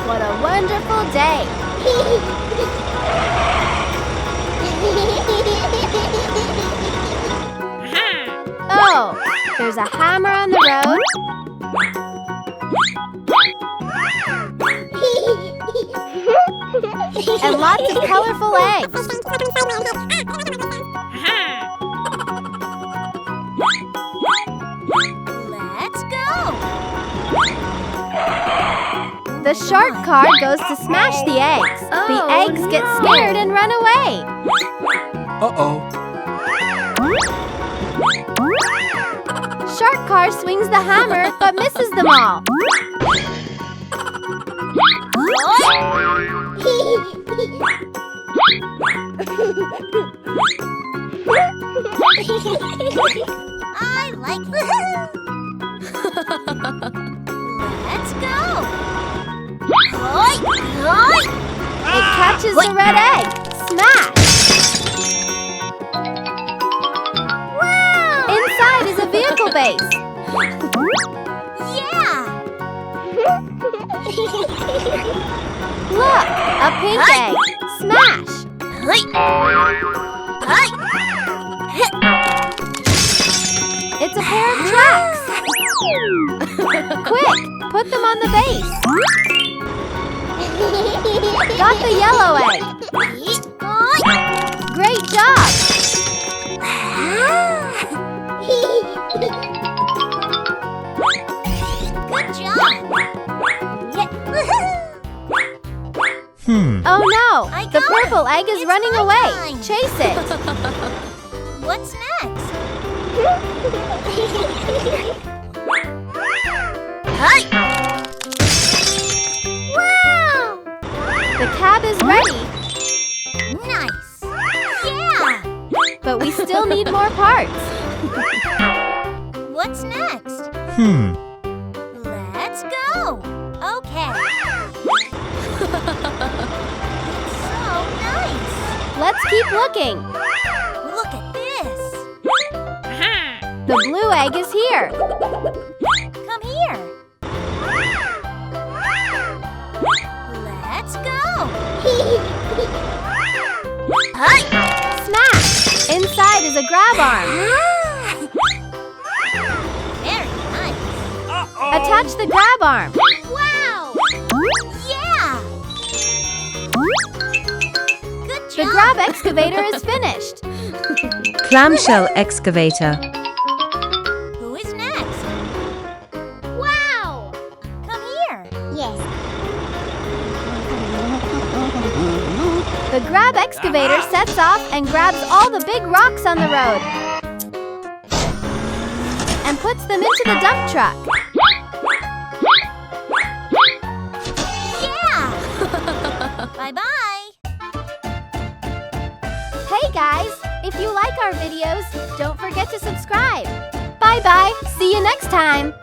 What a wonderful day! Oh, there's a hammer on the road. And lots of colorful eggs. Let's go! The shark car goes to smash the eggs. The eggs get scared and run away. Uh-oh. Shark car swings the hammer but misses them all. I like it. Let's go. It catches the red egg. Smash! Wow! Inside is a vehicle base. Yeah! Look, a pink egg. Smash! It's a pair of tracks. Quick, put them on the base. Got the yellow egg. Great job. Good job! Oh no, I the got purple it. egg is It's running my away. time. Chase it. What's next? Wow! The cab is ready, Nice! Yeah! but we still need more parts. What's next? Let's go! Okay. It's so nice! Let's keep looking. Look at this! The blue egg is here. Come here! Let's go! Smash! Inside is a grab arm. Very nice! Attach the grab arm. Wow! Yeah! Good job! The grab excavator is finished. Clamshell excavator. Who is next? Wow! Come here! Yes. The grab excavator sets off and grabs all the big rocks on the road and puts them into the dump truck. Yeah! Bye-bye! Hey guys, if you like our videos, don't forget to subscribe. Bye-bye. See you next time.